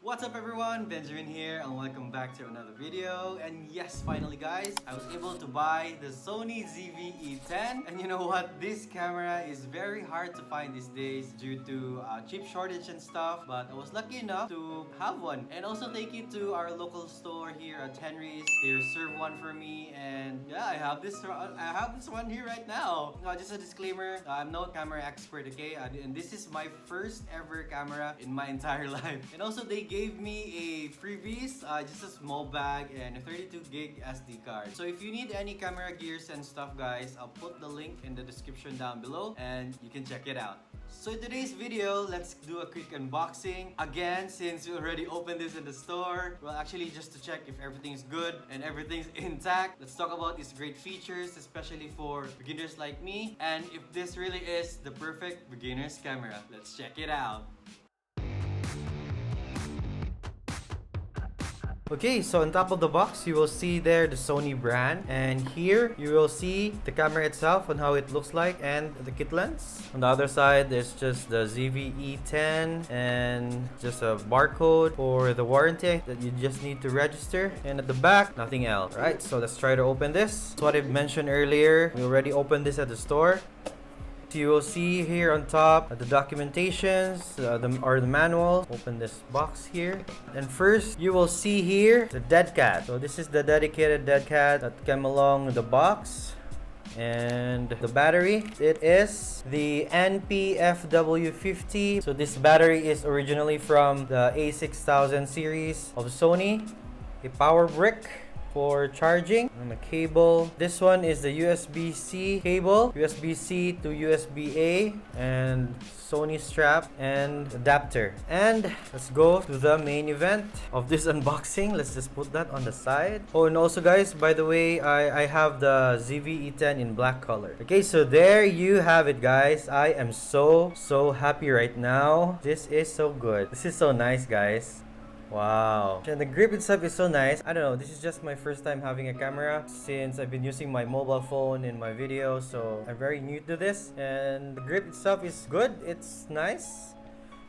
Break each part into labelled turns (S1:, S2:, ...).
S1: What's up everyone, Benjamin here and welcome back to another video. And yes, finally guys, I was able to buy the Sony ZV E10. And you know what, this camera is very hard to find these days due to chip shortage and stuff. But I was lucky enough to have one. And also thank you to our local store here at Henry's. They reserved one for me, and yeah, I have this one here right now. Just a disclaimer, I'm no camera expert, okay? And this is my first ever camera in my entire life. And also they gave me a freebies, just a small bag and a 32 gig SD card. So if you need any camera gears and stuff guys, I'll put the link in the description down below and you can check it out. So in today's video, let's do a quick unboxing. Again, since we already opened this in the store, well actually just to check if everything's good and everything's intact. Let's talk about these great features, especially for beginners like me, and if this really is the perfect beginner's camera. Let's check it out. Okay, so on top of the box, you will see there the Sony brand, and here you will see the camera itself and how it looks like and the kit lens. On the other side, there's just the ZV E10 and just a barcode for the warranty that you just need to register. And at the back, nothing else. Right, so let's try to open this. That's what I mentioned earlier. We already opened this at the store. You will see here on top the documentations or the manual. Open this box here, and first you will see here the dead cat. So this is the dedicated dead cat that came along with the box. And the battery, it is the NPFW50. So this battery is originally from the A6000 series of Sony. A power brick for charging, and a cable. This one is the USB-C cable, USB-C to USB-A, and Sony strap and adapter. And let's go to the main event of this unboxing. Let's just put that on the side. Oh, and also guys, by the way, I have the ZV E10 in black color. Okay, so there you have it guys. I am so happy right now. This is so good. This is so nice guys. Wow. And the grip itself is so nice. I don't know, this is just my first time having a camera since I've been using my mobile phone in my videos, so I'm very new to this. And the grip itself is good. It's nice.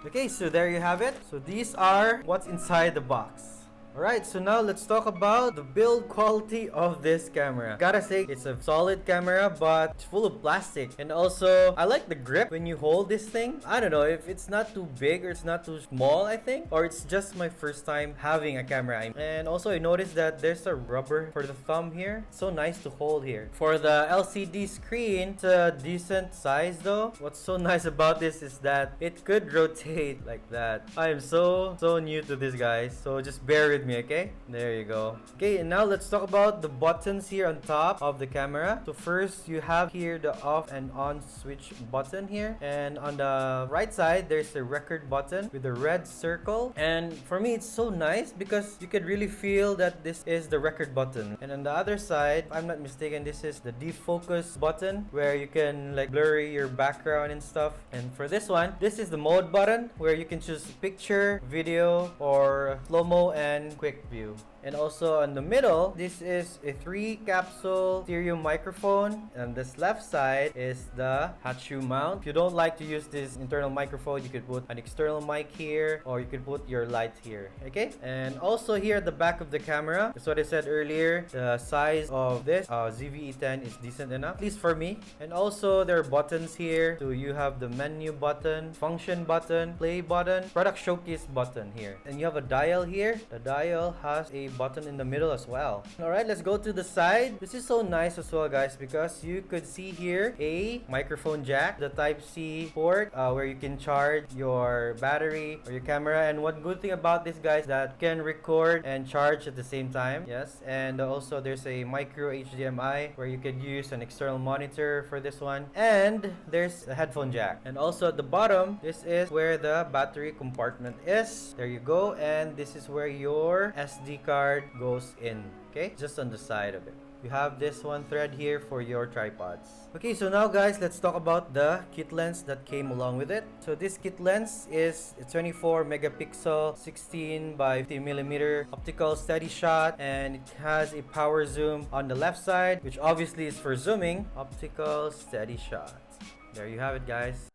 S1: Okay, so there you have it. So these are what's inside the box. Alright, so now let's talk about the build quality of this camera. Gotta say, it's a solid camera, but it's full of plastic. And also, I like the grip when you hold this thing. I don't know if it's not too big or it's not too small, I think. Or it's just my first time having a camera. And also, I noticed that there's a rubber for the thumb here. It's so nice to hold here. For the LCD screen, it's a decent size though. What's so nice about this is that it could rotate like that. I am so new to this guys. So just bear with me, okay? There you go. Okay, and now let's talk about the buttons here on top of the camera. So first you have here the off and on switch button here, and on the right side there's the record button with the red circle. And for me it's so nice because you could really feel that this is the record button. And on the other side, if I'm not mistaken, this is the defocus button where you can like blur your background and stuff. And for this one, this is the mode button where you can choose picture, video, or slow-mo and quick view. And also on the middle, this is a 3-capsule stereo microphone. And this left side is the hot shoe mount. If you don't like to use this internal microphone, you could put an external mic here, or you could put your light here. Okay? And also here at the back of the camera, that's what I said earlier, the size of this ZV E10 is decent enough, at least for me. And also there are buttons here. So you have the menu button, function button, play button, product showcase button here. And you have a dial here. The dial has a button in the middle as well. Alright, let's go to the side. This is so nice as well guys, because you could see here a microphone jack, the Type-C port where you can charge your battery or your camera. And one good thing about this guys, that you can record and charge at the same time. Yes, and also there's a micro HDMI where you could use an external monitor for this one. And there's a headphone jack. And also at the bottom, this is where the battery compartment is. There you go. And this is where your SD card goes in, okay, just on the side of it. You have this one thread here for your tripods. Okay, so now guys, let's talk about the kit lens that came along with it. So this kit lens is a 24 megapixel 16 by 50 millimeter optical steady shot, and it has a power zoom on the left side, which obviously is for zooming. Optical steady shot. There you have it guys.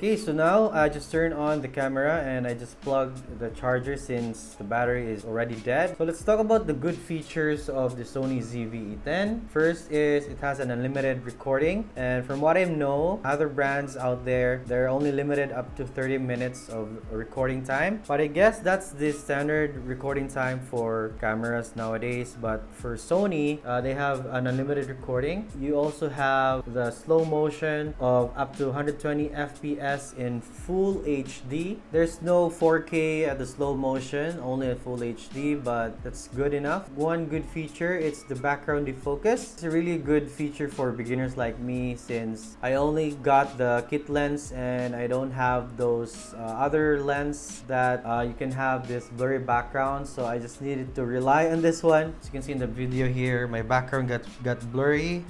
S1: Okay, so now I just turn on the camera and I just plug the charger since the battery is already dead. So let's talk about the good features of the Sony ZVE10. First is it has an unlimited recording, and from what I know, other brands out there, they're only limited up to 30 minutes of recording time. But I guess that's the standard recording time for cameras nowadays. But for Sony, they have an unlimited recording. You also have the slow motion of up to 120 FPS in full HD. There's no 4K at the slow motion, only at full HD, but that's good enough. One good feature, it's the background defocus. It's a really good feature for beginners like me since I only got the kit lens and I don't have those other lens that you can have this blurry background, so I just needed to rely on this one. As you can see in the video here, my background got blurry.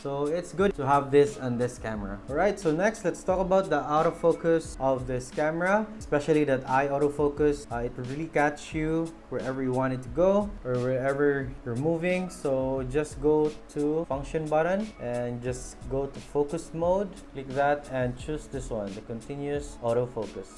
S1: So it's good to have this on this camera. Alright, so next let's talk about the autofocus of this camera, especially that eye autofocus. It will really catch you wherever you want it to go or wherever you're moving. So just go to function button and just go to focus mode. Click that and choose this one, the continuous autofocus.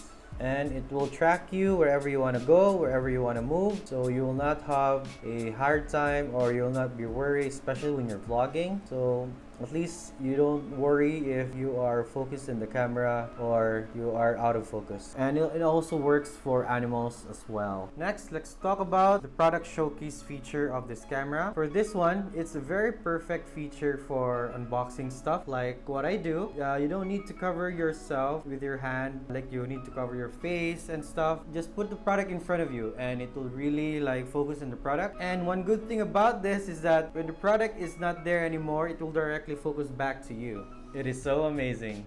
S1: And it will track you wherever you want to go, wherever you want to move, so you will not have a hard time or you'll not be worried, especially when you're vlogging. So at least you don't worry if you are focused in the camera or you are out of focus. And it also works for animals as well. Next, let's talk about the product showcase feature of this camera. For this one, it's a very perfect feature for unboxing stuff like what I do. You don't need to cover yourself with your hand like you need to cover your face and stuff. Just put the product in front of you and it will really like focus on the product. And one good thing about this is that when the product is not there anymore, it will directly focus back to you. It is so amazing.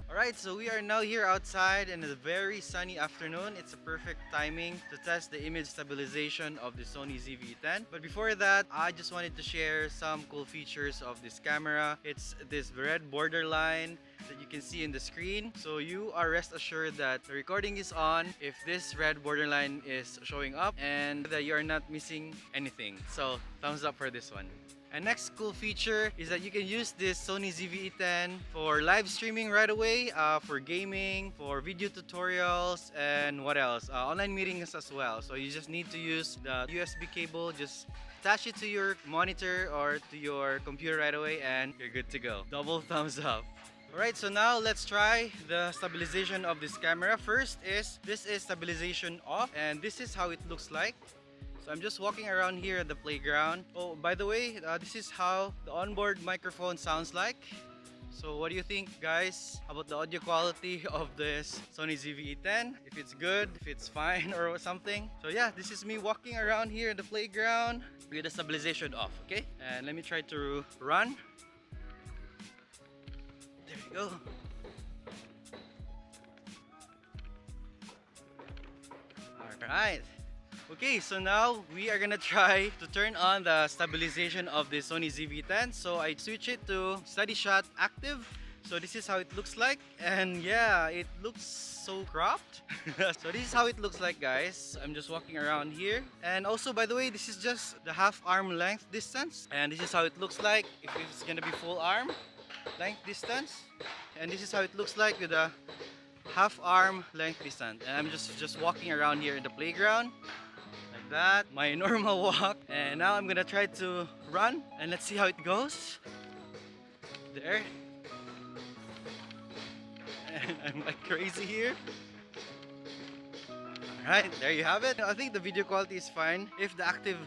S1: Alright, so we are now here outside in a very sunny afternoon. It's a perfect timing to test the image stabilization of the Sony ZVE10. But before that, I just wanted to share some cool features of this camera. It's this red borderline that you can see in the screen. So you are rest assured that the recording is on if this red borderline is showing up and that you are not missing anything. So thumbs up for this one. And next cool feature is that you can use this Sony ZVE10 for live streaming right away, for gaming, for video tutorials, and what else? Online meetings as well. So you just need to use the USB cable, just attach it to your monitor or to your computer right away and you're good to go. Double thumbs up. Alright, so now let's try the stabilization of this camera. First this is stabilization off, and this is how it looks like. So I'm just walking around here at the playground. Oh, by the way, this is how the onboard microphone sounds like. So what do you think, guys, about the audio quality of this Sony ZVE10? If it's good, if it's fine or something. So yeah, this is me walking around here at the playground with the stabilization off, okay? And let me try to run. There we go. Alright. Okay, so now we are gonna try to turn on the stabilization of the Sony ZV10. So I switch it to steady shot active. So this is how it looks like, and yeah, it looks so cropped. So this is how it looks like, guys. I'm just walking around here, and also, by the way, this is just the half arm length distance, and this is how it looks like if it's gonna be full arm length distance, and this is how it looks like with a half arm length distance. And I'm just walking around here in the playground like that, my normal walk. And now I'm gonna try to run and let's see how it goes. There. And I'm like crazy here. Alright, there you have it. I think the video quality is fine if the active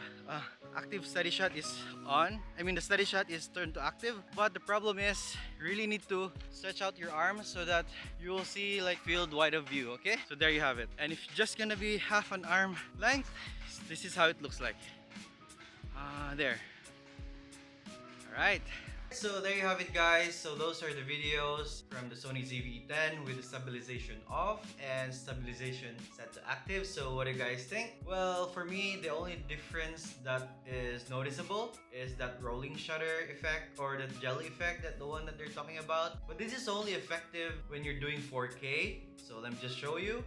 S1: steady shot is on. I mean, the steady shot is turned to active, but the problem is you really need to stretch out your arms so that you will see like field wide of view. Okay, so there you have it. And if you're just gonna be half an arm length, this is how it looks like. There. Alright, so there you have it, guys. So those are the videos from the Sony ZVE10 with the stabilization off and stabilization set to active. So what do you guys think? Well, for me, the only difference that is noticeable is that rolling shutter effect or the jelly effect, that the one that they're talking about. But this is only effective when you're doing 4K. So let me just show you.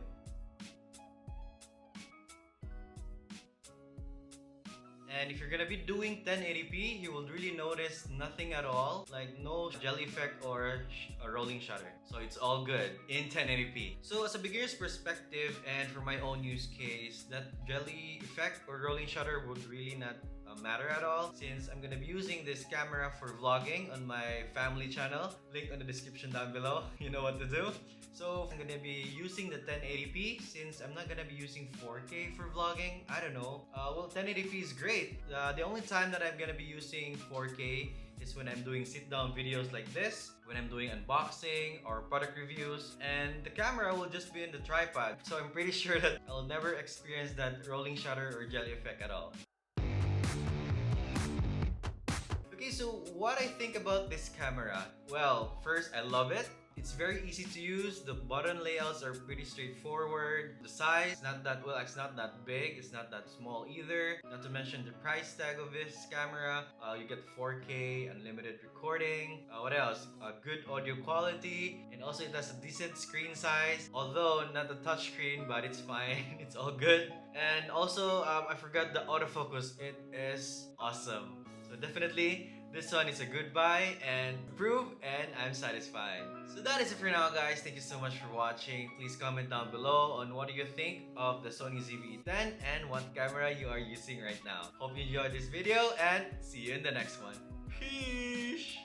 S1: And if you're gonna be doing 1080p, you will really notice nothing at all, like no jelly effect or a rolling shutter. So it's all good in 1080p. So as a beginner's perspective and for my own use case, that jelly effect or rolling shutter would really not matter at all, since I'm gonna be using this camera for vlogging on my family channel. Link on the description down below. You know what to do. So I'm gonna be using the 1080p since I'm not gonna be using 4K for vlogging. I don't know. Well, 1080p is great. The only time that I'm gonna be using 4K is when I'm doing sit-down videos like this, when I'm doing unboxing or product reviews, and the camera will just be in the tripod. So I'm pretty sure that I'll never experience that rolling shutter or jelly effect at all. Okay, so what I think about this camera? Well, first, I love it. It's very easy to use. The button layouts are pretty straightforward. The size, not that, well, it's not that big. It's not that small either. Not to mention the price tag of this camera. You get 4K, unlimited recording. What else? Good audio quality. And also it has a decent screen size. Although not the touch screen, but it's fine. It's all good. And also, I forgot the autofocus. It is awesome. So definitely, this one is a good buy and approved, and I'm satisfied. So that is it for now, guys. Thank you so much for watching. Please comment down below on what do you think of the Sony ZVE10 and what camera you are using right now. Hope you enjoyed this video and see you in the next one. Peace!